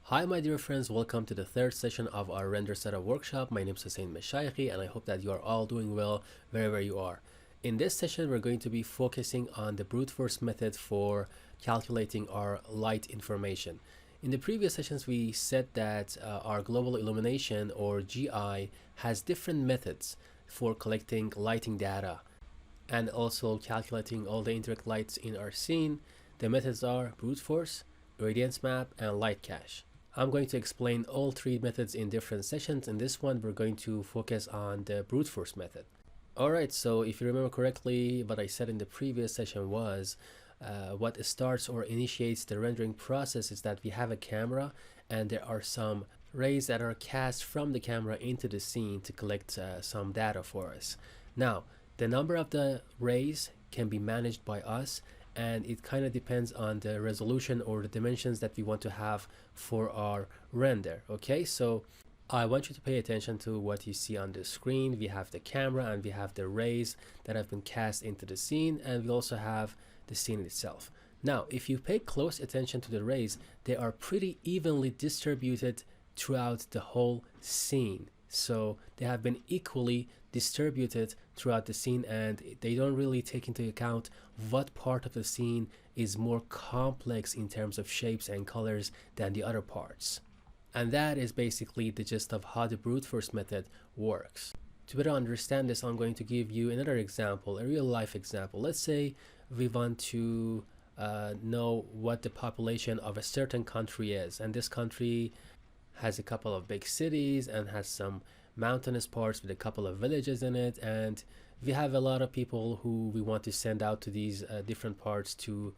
Hi my dear friends, welcome to the third session of our render setup workshop. My name is Hussein Mashayikhi and I hope that you are all doing well wherever you are. In this session we're going to be focusing on the brute force method for calculating our light information. In the previous sessions we said that our global illumination or GI has different methods for collecting lighting data and also calculating all the indirect lights in our scene. The methods are brute force, irradiance map, and light cache. I'm going to explain all three methods in different sessions. In this one, we're going to focus on the brute force method. Alright, so if you remember correctly, what I said in the previous session was what starts or initiates the rendering process is that we have a camera and there are some rays that are cast from the camera into the scene to collect some data for us. Now, the number of the rays can be managed by us, and it kind of depends on the resolution or the dimensions that we want to have for our render. Okay, so I want you to pay attention to what you see on the screen. We have the camera and we have the rays that have been cast into the scene, and we also have the scene itself. Now, if you pay close attention to the rays, they are pretty evenly distributed throughout the whole scene. So they have been equally distributed throughout the scene, and they don't really take into account what part of the scene is more complex in terms of shapes and colors than the other parts. And that is basically the gist of how the brute force method works. To better understand this, I'm going to give you another example, a real life example. Let's say we want to know what the population of a certain country is, and this country has a couple of big cities and has some mountainous parts with a couple of villages in it, and we have a lot of people who we want to send out to these different parts to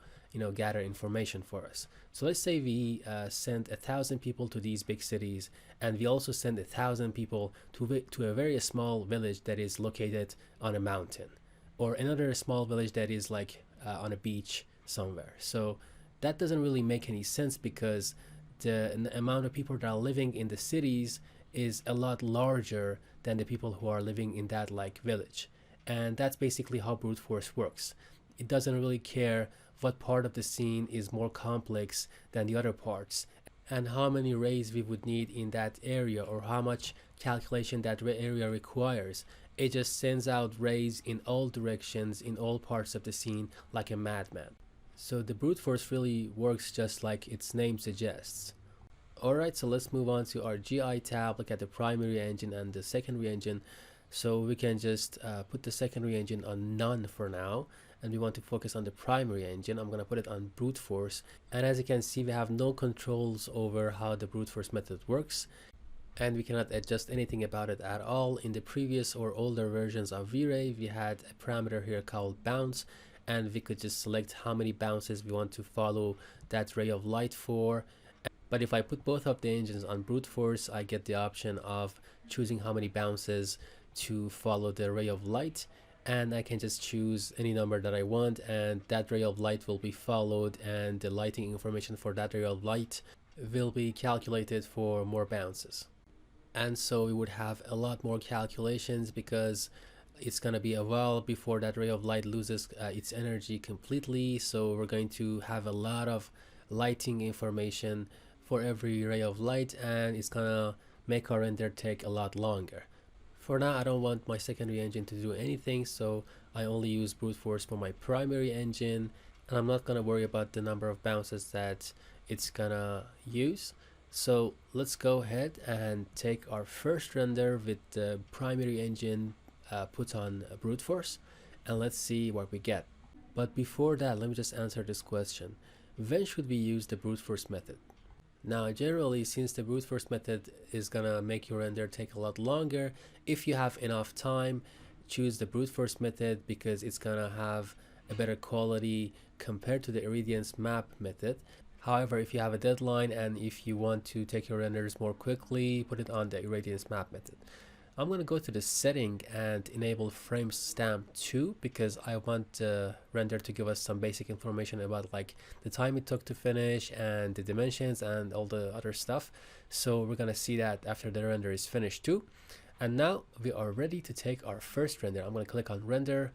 gather information for us. So let's say we send 1,000 people to these big cities, and we also send 1,000 people to a very small village that is located on a mountain, or another small village that is like on a beach somewhere. So that doesn't really make any sense, because the amount of people that are living in the cities is a lot larger than the people who are living in that village. And that's basically how brute force works. It doesn't really care what part of the scene is more complex than the other parts, and how many rays we would need in that area, or how much calculation that area requires. It just sends out rays in all directions in all parts of the scene like a madman. So the brute force really works just like its name suggests. Alright, so let's move on to our GI tab, look at the primary engine and the secondary engine. So we can just put the secondary engine on none for now, and we want to focus on the primary engine. I'm going to put it on brute force, and as you can see, we have no controls over how the brute force method works, and we cannot adjust anything about it at all. In the previous or older versions of vray, we had a parameter here called bounce, and we could just select how many bounces we want to follow that ray of light for. But if I put both of the engines on brute force, I get the option of choosing how many bounces to follow the ray of light, and I can just choose any number that I want, and that ray of light will be followed, and the lighting information for that ray of light will be calculated for more bounces. And so we would have a lot more calculations, because it's going to be a while before that ray of light loses its energy completely. So we're going to have a lot of lighting information for every ray of light, and it's gonna make our render take a lot longer. For now, I don't want my secondary engine to do anything, so I only use brute force for my primary engine, and I'm not gonna worry about the number of bounces that it's gonna use. So let's go ahead and take our first render with the primary engine put on brute force, and let's see what we get. But before that, let me just answer this question. When should we use the brute force method? Now, generally, since the brute force method is gonna make your render take a lot longer, if you have enough time, choose the brute force method, because it's gonna have a better quality compared to the irradiance map method. However, if you have a deadline and if you want to take your renders more quickly, put it on the irradiance map method. I'm going to go to the setting and enable frame stamp 2 because I want render to give us some basic information about like the time it took to finish and the dimensions and all the other stuff. So we're going to see that after the render is finished too. And now we are ready to take our first render. I'm going to click on render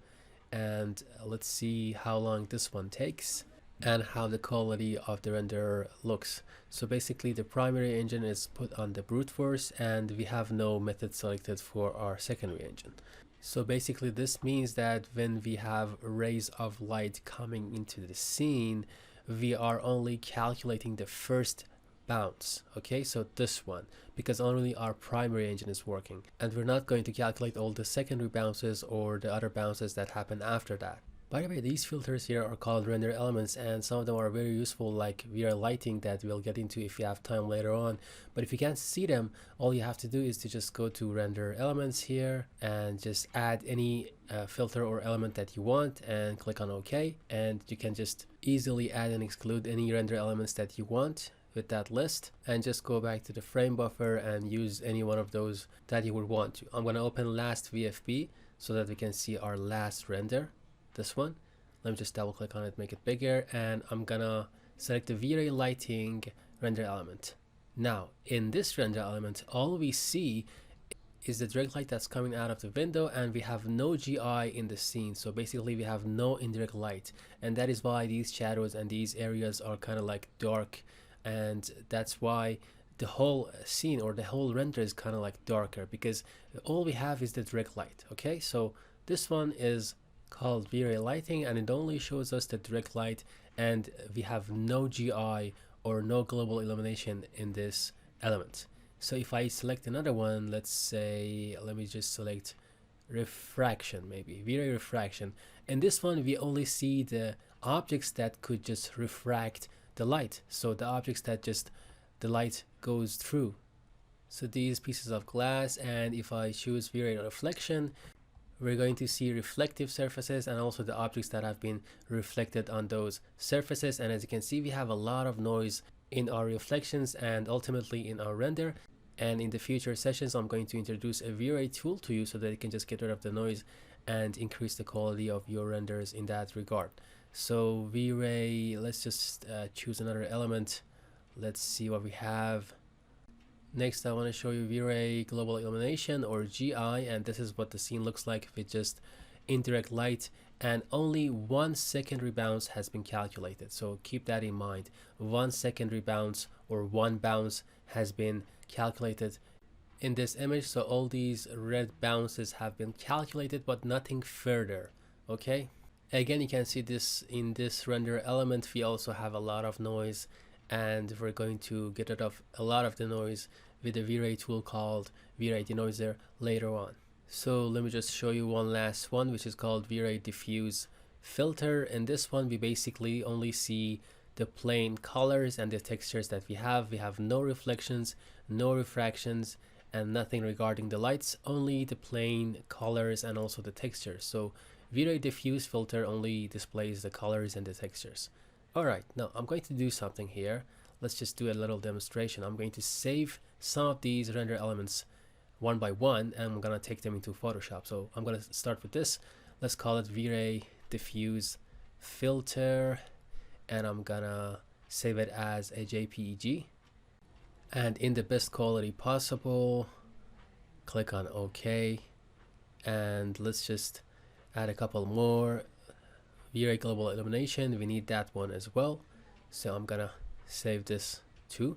and let's see how long this one takes and how the quality of the render looks. So basically the primary engine is put on the brute force and we have no method selected for our secondary engine. So basically this means that when we have rays of light coming into the scene, we are only calculating the first bounce. Okay, so this one, because only our primary engine is working, and we're not going to calculate all the secondary bounces or the other bounces that happen after that. By the way, these filters here are called render elements, and some of them are very useful, like vray lighting, that we'll get into if you have time later on. But if you can't see them, all you have to do is to just go to render elements here and just add any filter or element that you want and click on OK, and you can just easily add and exclude any render elements that you want with that list, and just go back to the frame buffer and use any one of those that you would want to. I'm going to open last VFB so that we can see our last render, this one. Let me just double click on it, make it bigger, and I'm gonna select the vray lighting render element. Now in this render element, all we see is the direct light that's coming out of the window, and we have no GI in the scene. So basically we have no indirect light, and that is why these shadows and these areas are kind of like dark, and that's why the whole scene or the whole render is kind of like darker, because all we have is the direct light. Okay, so this one is called vray lighting, and it only shows us the direct light, and we have no GI or no global illumination in this element. So if I select another one, let's say, let me just select refraction, maybe vray refraction. In this one we only see the objects that could just refract the light, so the objects that just the light goes through, so these pieces of glass. And if I choose vray reflection, we're going to see reflective surfaces and also the objects that have been reflected on those surfaces. And as you can see, we have a lot of noise in our reflections and ultimately in our render. And in the future sessions, I'm going to introduce a vray tool to you so that you can just get rid of the noise and increase the quality of your renders in that regard. So vray, let's just choose another element. Let's see what we have. Next, I want to show you vray global illumination, or GI, and this is what the scene looks like with just indirect light, and only one secondary bounce has been calculated. So keep that in mind. One secondary bounce or one bounce has been calculated in this image. So all these red bounces have been calculated, but nothing further. Okay, again, you can see this in this render element. We also have a lot of noise, and we're going to get rid of a lot of the noise with a vray tool called vray denoiser later on. So let me just show you one last one, which is called vray diffuse filter. In this one, we basically only see the plain colors and the textures that we have. We have no reflections, no refractions, and nothing regarding the lights, only the plain colors and also the textures. So vray diffuse filter only displays the colors and the textures. Alright, now I'm going to do something here. Let's just do a little demonstration. I'm going to save some of these render elements one by one, and I'm going to take them into Photoshop. So I'm going to start with this. Let's call it vray diffuse filter, and I'm going to save it as a JPEG. And in the best quality possible, click on OK. And let's just add a couple more. Vray global illumination, we need that one as well, so I'm gonna save this too.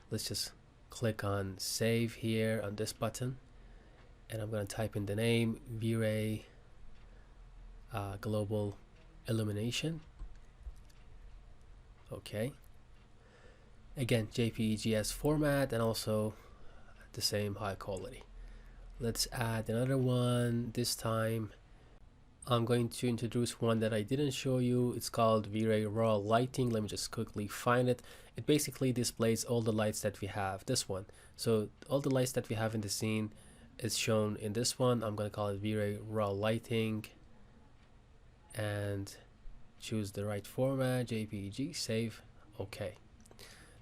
Let's just click on save here on this button, and I'm gonna type in the name vray global illumination. Okay, again JPEG as format and also the same high quality. Let's add another one. This time I'm going to introduce one that I didn't show you. It's called vray raw lighting. Let me just quickly find it. It basically displays all the lights that we have. This one. So all the lights that we have in the scene is shown in this one. I'm going to call it vray raw lighting and choose the right format, JPEG, save, OK.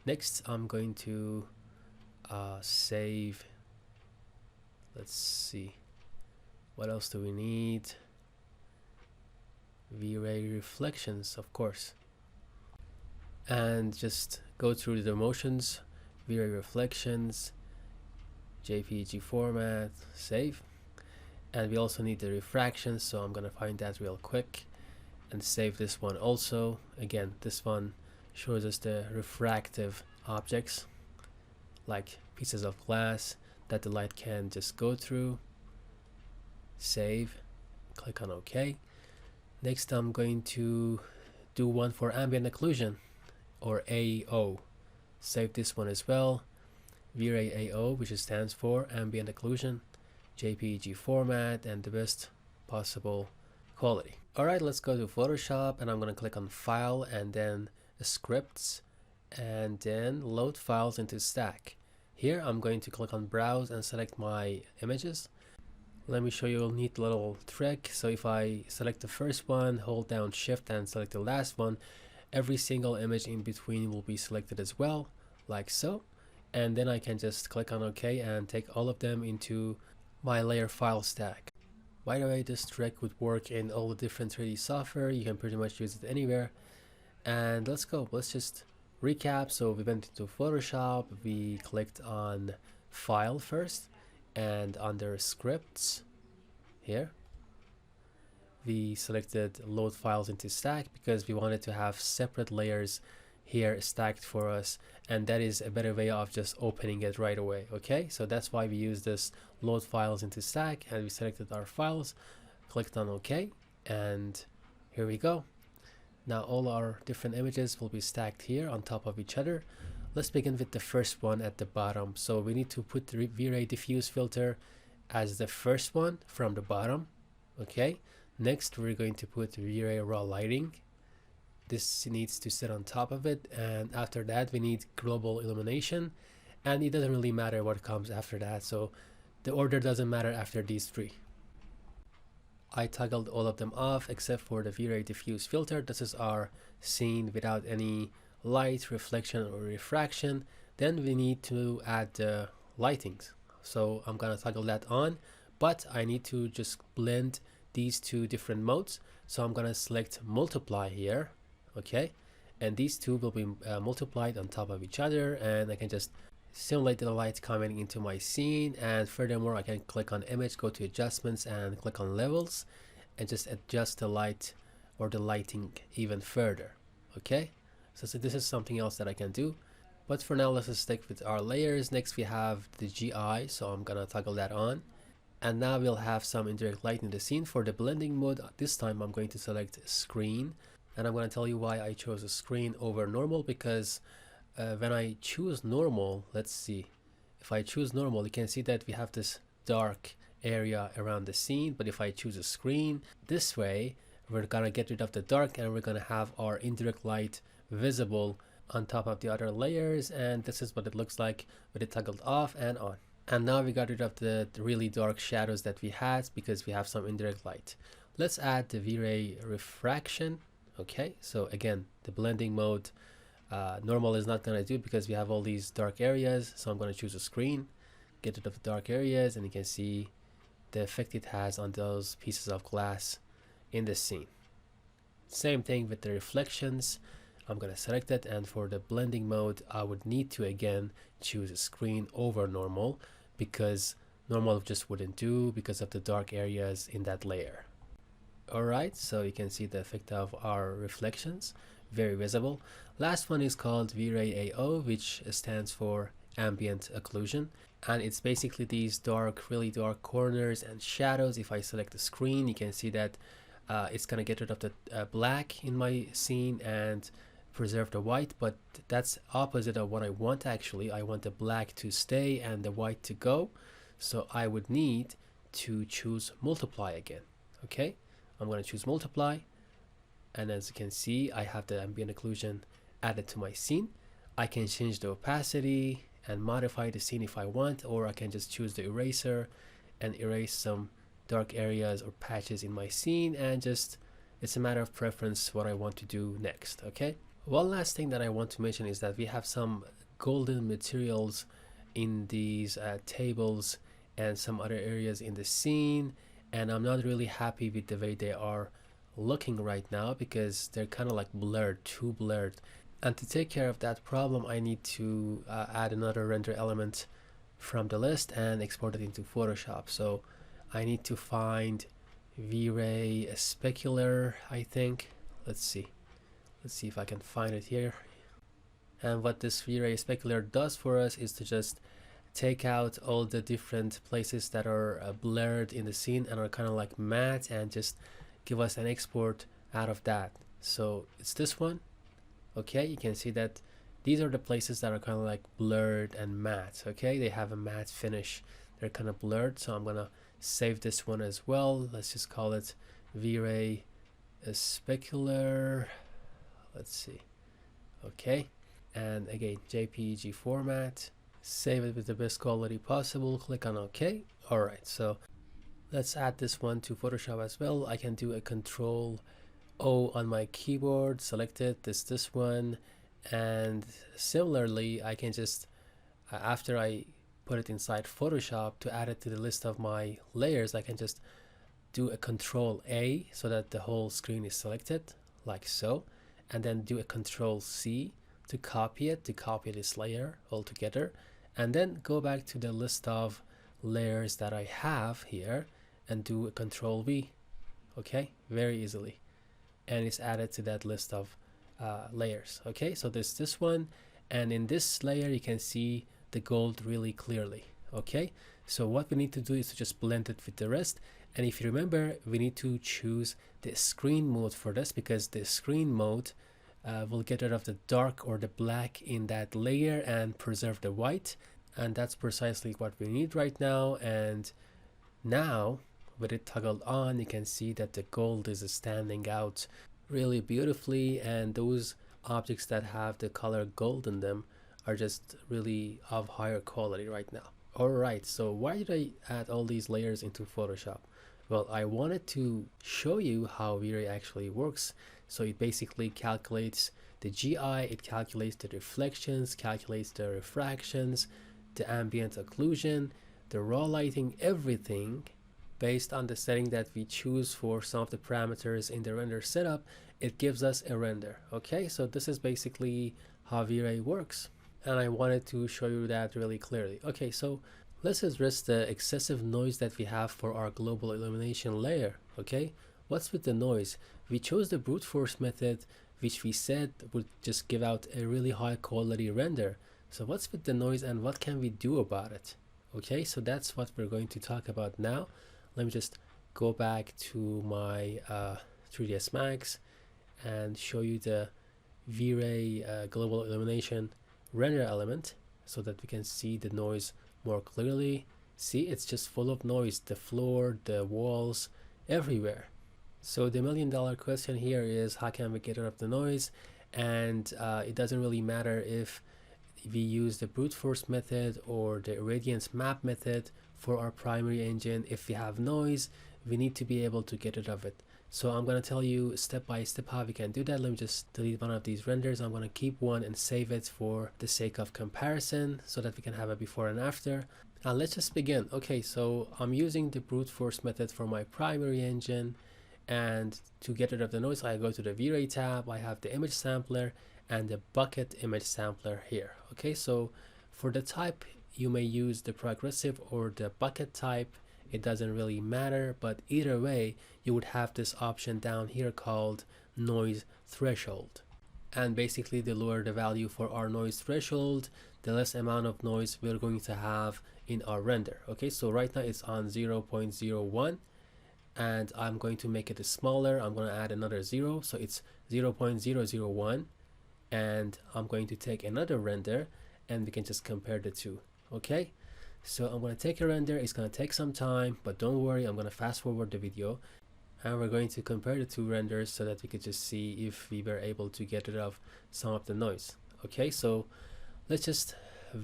Next, I'm going to save Let's see, what else do we need? V-ray reflections, of course, and just go through the motions. V-ray reflections, JPG format, save. And we also need the refraction, so I'm gonna find that real quick and save this one also. Again, this one shows us the refractive objects, like pieces of glass that the light can just go through. Save, click on OK. Next, I'm going to do one for ambient occlusion, or AO. Save this one as well. V-ray AO, which stands for ambient occlusion, JPG format, and the best possible quality. Alright, let's go to Photoshop, and I'm going to click on File and then Scripts, and then Load Files into Stack. Here I'm going to click on Browse and select my images. Let me show you a neat little trick. So if I select the first one, hold down Shift and select the last one, every single image in between will be selected as well, like so. And then I can just click on OK and take all of them into my layer file stack. By the way, this trick would work in all the different 3D software. You can pretty much use it anywhere. And let's go. Let's just recap. So we went into Photoshop, we clicked on File first, and under Scripts here we selected Load Files into Stack because we wanted to have separate layers here stacked for us, and that is a better way of just opening it right away. Okay, so that's why we use this Load Files into Stack, and we selected our files, clicked on OK, and here we go. Now all our different images will be stacked here on top of each other. Let's begin with the first one at the bottom. So we need to put the V-ray diffuse filter as the first one from the bottom. Okay, next we're going to put V-ray raw lighting. This needs to sit on top of it, and after that we need global illumination, and it doesn't really matter what comes after that, so the order doesn't matter after these three. I toggled all of them off except for the V-ray diffuse filter. This is our scene without any light, reflection, or refraction. Then we need to add the lightings, so I'm gonna toggle that on, but I need to just blend these two different modes, so I'm gonna select multiply here. Okay, and these two will be multiplied on top of each other, and I can just simulate the light coming into my scene. And furthermore, I can click on image, go to adjustments, and click on levels, and just adjust the light or the lighting even further. Okay, so this is something else that I can do, but for now let's just stick with our layers. Next we have the GI, so I'm gonna toggle that on, and now we'll have some indirect light in the scene. For the blending mode, this time I'm going to select screen, and I'm going to tell you why I chose a screen over normal, because when I choose normal, let's see, if I choose normal, you can see that we have this dark area around the scene, but if I choose a screen, this way we're gonna get rid of the dark, and we're gonna have our indirect light visible on top of the other layers, and this is what it looks like with it toggled off and on. And now we got rid of the really dark shadows that we had because we have some indirect light. Let's add the V-ray refraction. Okay, so again, the blending mode, normal is not going to do because we have all these dark areas, so I'm going to choose a screen, get rid of the dark areas, and you can see the effect it has on those pieces of glass in the scene. Same thing with the reflections. I'm going to select it, and for the blending mode I would need to again choose a screen over normal, because normal just wouldn't do because of the dark areas in that layer. Alright, so you can see the effect of our reflections, very visible. Last one is called V-ray AO, which stands for ambient occlusion, and it's basically these dark, really dark corners and shadows. If I select the screen, you can see that it's gonna get rid of the black in my scene and preserve the white, but that's opposite of what I want. Actually, I want the black to stay and the white to go, so I would need to choose multiply again. Okay, I'm going to choose multiply, and as you can see, I have the ambient occlusion added to my scene. I can change the opacity and modify the scene if I want, or I can just choose the eraser and erase some dark areas or patches in my scene, and just it's a matter of preference what I want to do next. Okay, one last thing that I want to mention is that we have some golden materials in these tables and some other areas in the scene, and I'm not really happy with the way they are looking right now because they're kind of like blurred, too blurred. And to take care of that problem, I need to add another render element from the list and export it into Photoshop. So I need to find vray specular, I think. Let's see if I can find it here. And what this vray specular does for us is to just take out all the different places that are blurred in the scene and are kind of like matte, and just give us an export out of that. So it's this one. Okay, you can see that these are the places that are kind of like blurred and matte. Okay, they have a matte finish, they're kind of blurred. So I'm gonna save this one as well. Let's just call it vray specular. Let's see. Okay, and again, JPEG format, save it with the best quality possible, click on OK. Alright, so let's add this one to Photoshop as well. I can do a Control O on my keyboard, select it, this one, and similarly I can just after I put it inside Photoshop to add it to the list of my layers, I can just do a Control A so that the whole screen is selected like so, and then do a Control C to copy it, to copy this layer altogether, and then go back to the list of layers that I have here and do a Control V. Okay, very easily, and it's added to that list of layers. Okay, so there's this one, and in this layer you can see the gold really clearly. Okay, so what we need to do is to just blend it with the rest. And if you remember, we need to choose the screen mode for this, because the screen mode will get rid of the dark or the black in that layer and preserve the white, and that's precisely what we need right now. And now with it toggled on, you can see that the gold is standing out really beautifully, and those objects that have the color gold in them are just really of higher quality right now. Alright, so why did I add all these layers into Photoshop? Well, I wanted to show you how vray actually works. So it basically calculates the GI, it calculates the reflections, calculates the refractions, the ambient occlusion, the raw lighting, everything based on the setting that we choose for some of the parameters in the render setup. It gives us a render. Okay, so this is basically how vray works, and I wanted to show you that really clearly. Okay, so let's address the excessive noise that we have for our global illumination layer. Okay, what's with the noise? We chose the brute force method, which we said would just give out a really high quality render. So what's with the noise and what can we do about it? Okay, so that's what we're going to talk about now. Let me just go back to my 3ds Max and show you the vray global illumination render element so that we can see the noise more clearly. See, it's just full of noise, the floor, the walls, everywhere. So the $1 million question here is, how can we get rid of the noise? And it doesn't really matter if we use the brute force method or the irradiance map method for our primary engine. If we have noise, we need to be able to get rid of it. So I'm going to tell you step by step how we can do that. Let me just delete one of these renders. I'm going to keep one and save it for the sake of comparison so that we can have a before and after. And let's just begin. Okay, so I'm using the brute force method for my primary engine, and to get rid of the noise I go to the vray tab. I have the image sampler and the bucket image sampler here. Okay, so for the type you may use the progressive or the bucket type, it doesn't really matter, but either way you would have this option down here called noise threshold, and basically the lower the value for our noise threshold, the less amount of noise we're going to have in our render. Okay, so right now it's on 0.01, and I'm going to make it smaller. I'm going to add another 0, so it's 0.001, and I'm going to take another render and we can just compare the two. Okay, so I'm going to take a render. It's going to take some time, but don't worry, I'm going to fast forward the video and we're going to compare the two renders so that we could just see if we were able to get rid of some of the noise. Okay, so let's just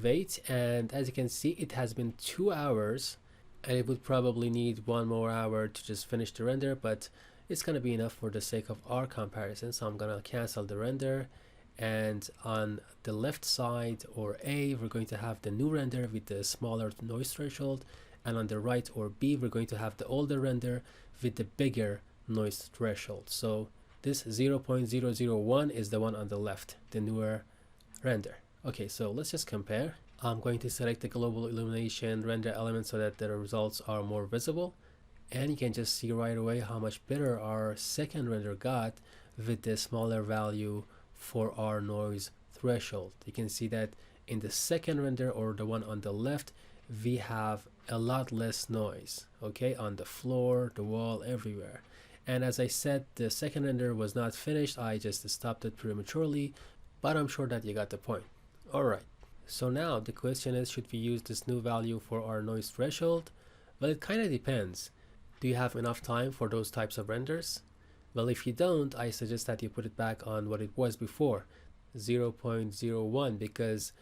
wait, and as you can see it has been 2 hours, and it would probably need 1 more hour to just finish the render, but it's going to be enough for the sake of our comparison. So I'm going to cancel the render, and on the left side or A we're going to have the new render with the smaller noise threshold, and on the right, or B, we're going to have the older render with the bigger noise threshold. So this 0.001 is the one on the left, the newer render. Okay, so let's just compare. I'm going to select the global illumination render element so that the results are more visible, and you can just see right away how much better our second render got with the smaller value for our noise threshold. You can see that in the second render, or the one on the left, we have a lot less noise, okay, on the floor, the wall, everywhere. And as I said, the second render was not finished. I just stopped it prematurely, but I'm sure that you got the point. All right, so now the question is, should we use this new value for our noise threshold? Well, it kind of depends. Do you have enough time for those types of renders? Well, if you don't, I suggest that you put it back on what it was before, 0.01, because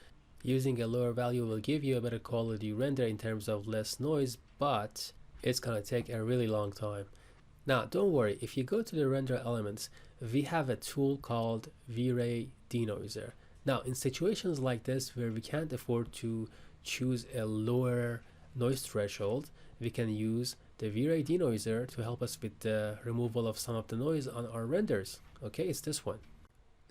using a lower value will give you a better quality render in terms of less noise, but it's gonna take a really long time. Now, don't worry, if you go to the render elements, we have a tool called vray denoiser. Now, in situations like this where we can't afford to choose a lower noise threshold, we can use the vray denoiser to help us with the removal of some of the noise on our renders. Okay, it's this one.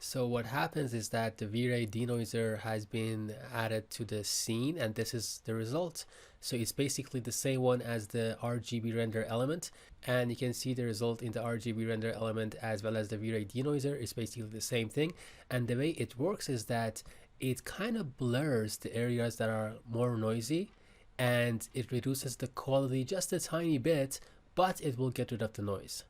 So what happens is that the vray denoiser has been added to the scene, and this is the result. So it's basically the same one as the RGB render element, and you can see the result in the RGB render element as well as the vray denoiser is basically the same thing. And the way it works is that it kind of blurs the areas that are more noisy, and it reduces the quality just a tiny bit, but it will get rid of the noise.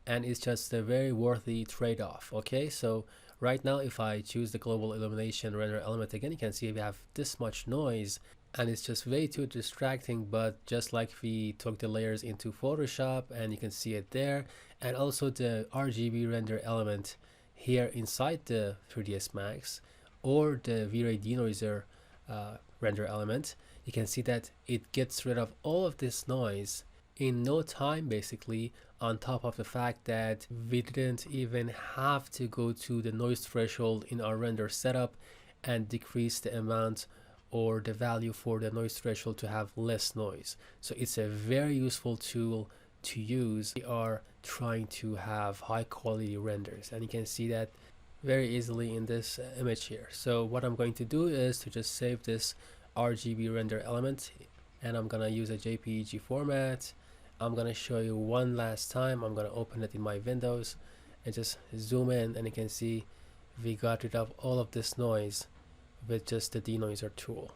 And it's just a very worthy trade-off. Okay, so right now if I choose the global illumination render element again, you can see we have this much noise, and it's just way too distracting. But just like we took the layers into Photoshop, and you can see it there, and also the RGB render element here inside the 3ds Max, or the vray denoiser render element, you can see that it gets rid of all of this noise in no time, basically, on top of the fact that we didn't even have to go to the noise threshold in our render setup and decrease the amount or the value for the noise threshold to have less noise. So it's a very useful tool to use. We are trying to have high quality renders, and you can see that very easily in this image here. So what I'm going to do is to just save this RGB render element, and I'm gonna use a JPEG format. I'm gonna show you one last time. I'm gonna open it in my windows and just zoom in, and you can see we got rid of all of this noise with just the denoiser tool.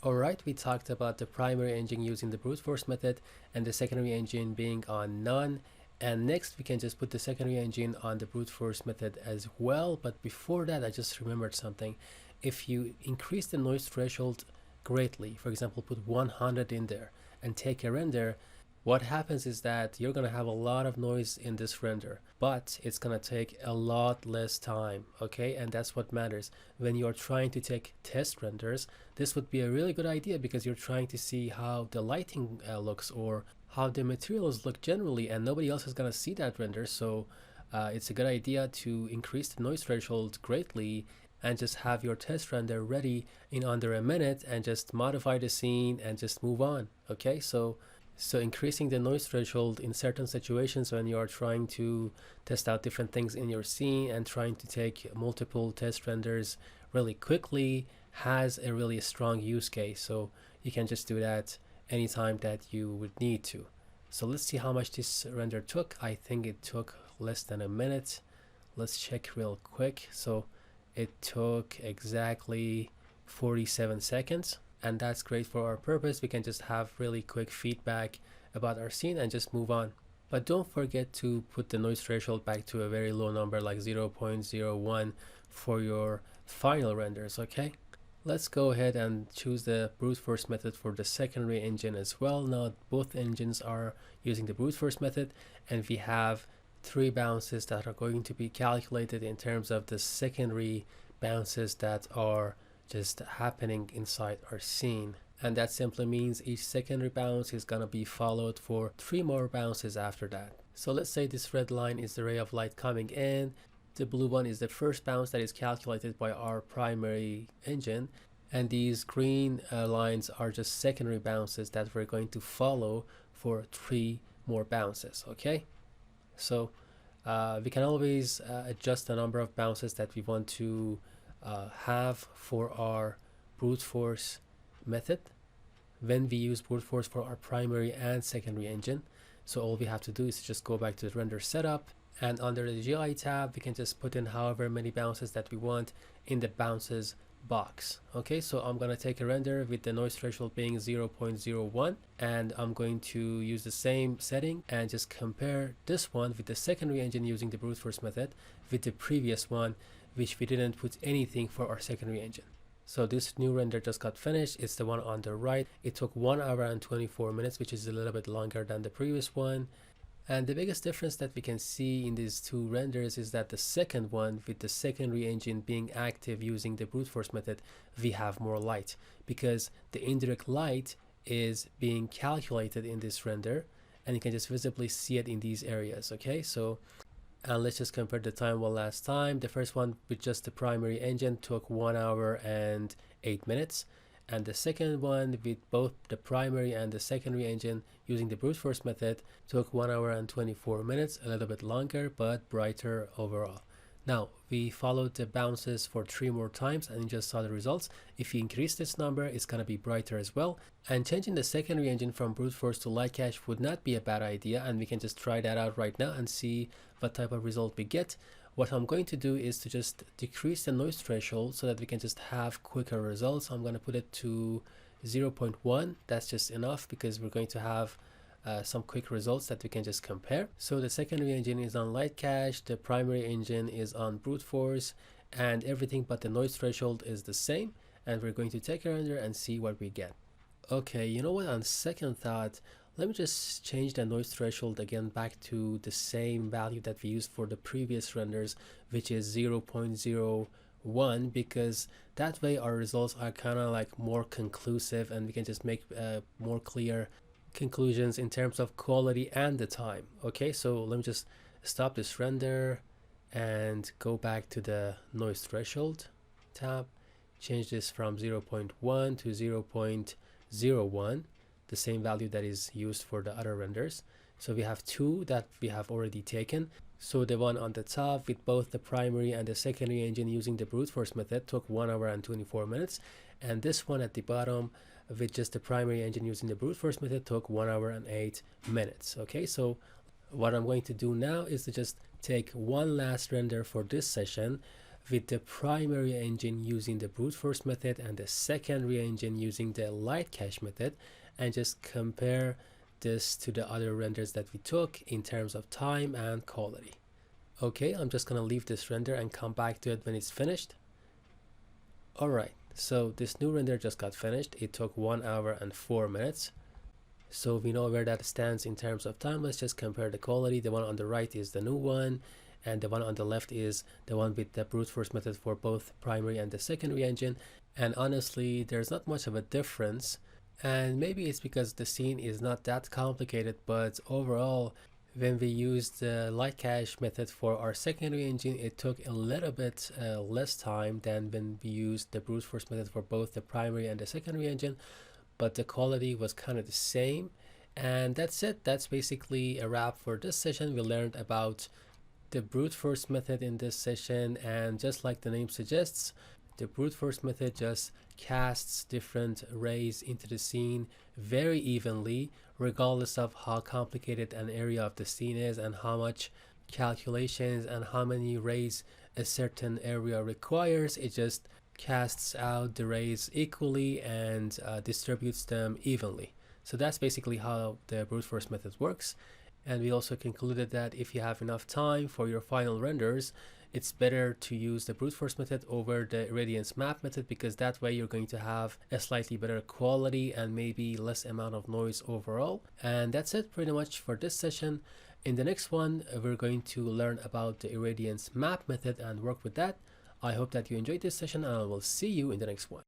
Alright, we talked about the primary engine using the brute force method and the secondary engine being on none, and next we can just put the secondary engine on the brute force method as well. But before that, I just remembered something. If you increase the noise threshold greatly, for example put 100 in there and take a render, what happens is that you're gonna have a lot of noise in this render, but it's gonna take a lot less time, okay? And that's what matters. When you're trying to take test renders, this would be a really good idea, because you're trying to see how the lighting looks, or how the materials look generally, and nobody else is gonna see that render. So it's a good idea to increase the noise threshold greatly and just have your test render ready in under a minute, and just modify the scene and just move on. Okay, so increasing the noise threshold in certain situations when you are trying to test out different things in your scene and trying to take multiple test renders really quickly has a really strong use case. So you can just do that anytime that you would need to. So let's see how much this render took. I think it took less than a minute. Let's check real quick. So it took exactly 47 seconds, and that's great for our purpose. We can just have really quick feedback about our scene and just move on. But don't forget to put the noise threshold back to a very low number like 0.01 for your final renders. Okay, let's go ahead and choose the brute force method for the secondary engine as well. Now both engines are using the brute force method, and we have 3 bounces that are going to be calculated in terms of the secondary bounces that are just happening inside our scene. And that simply means each secondary bounce is gonna be followed for 3 more bounces after that. So let's say this red line is the ray of light coming in, the blue one is the first bounce that is calculated by our primary engine, And these green lines are just secondary bounces that we're going to follow for 3 more bounces. Okay, so we can always adjust the number of bounces that we want to have for our brute force method when we use brute force for our primary and secondary engine. So all we have to do is just go back to the render setup, and under the GI tab we can just put in however many bounces that we want in the bounces box. Okay, so I'm going to take a render with the noise threshold being 0.01, and I'm going to use the same setting and just compare this one with the secondary engine using the brute force method with the previous one, which we didn't put anything for our secondary engine. So this new render just got finished. It's the one on the right. It took 1 hour and 24 minutes, which is a little bit longer than the previous one. And the biggest difference that we can see in these two renders is that the second one, with the secondary engine being active using the brute force method, we have more light, because the indirect light is being calculated in this render, and you can just visibly see it in these areas. Okay, so and let's just compare the time one last time. The first one with just the primary engine took 1 hour and 8 minutes, and the second one with both the primary and the secondary engine using the brute force method took 1 hour and 24 minutes, a little bit longer but brighter overall. Now we followed the bounces for 3 more times and you just saw the results. If you increase this number, it's going to be brighter as well. And changing the secondary engine from brute force to light cache would not be a bad idea, and we can just try that out right now and see what type of result we get. What I'm going to do is to just decrease the noise threshold so that we can just have quicker results. I'm going to put it to 0.1. That's just enough because we're going to have some quick results that we can just compare. So the secondary engine is on light cache, the primary engine is on brute force, and everything but the noise threshold is the same. And we're going to take a render and see what we get. Okay, you know what, on second thought, let me just change the noise threshold again back to the same value that we used for the previous renders, which is 0.01, because that way our results are kind of like more conclusive and we can just make more clear conclusions in terms of quality and the time. Okay, so let me just stop this render and go back to the noise threshold tab, change this from 0.1 to 0.01, the same value that is used for the other renders. So we have 2 that we have already taken. So the one on the top with both the primary and the secondary engine using the brute force method took 1 hour and 24 minutes, and this one at the bottom with just the primary engine using the brute force method took 1 hour and 8 minutes. Okay, so what I'm going to do now is to just take one last render for this session with the primary engine using the brute force method and the secondary engine using the light cache method, and just compare this to the other renders that we took in terms of time and quality. Okay, I'm just gonna leave this render and come back to it when it's finished. Alright, so this new render just got finished. It took 1 hour and 4 minutes. So we know where that stands in terms of time. Let's just compare the quality. The one on the right is the new one, and the one on the left is the one with the brute force method for both primary and the secondary engine. And honestly, there's not much of a difference, and maybe it's because the scene is not that complicated, but overall when we used the light cache method for our secondary engine, it took a little bit less time than when we used the brute force method for both the primary and the secondary engine, but the quality was kind of the same. And that's it. That's basically a wrap for this session. We learned about the brute force method in this session, and just like the name suggests, the brute force method just casts different rays into the scene very evenly, regardless of how complicated an area of the scene is and how much calculations and how many rays a certain area requires. It just casts out the rays equally and distributes them evenly. So that's basically how the brute force method works. And we also concluded that if you have enough time for your final renders, it's better to use the brute force method over the irradiance map method, because that way you're going to have a slightly better quality and maybe less amount of noise overall. And that's it pretty much for this session. In the next one, we're going to learn about the irradiance map method and work with that. I hope that you enjoyed this session, and I will see you in the next one.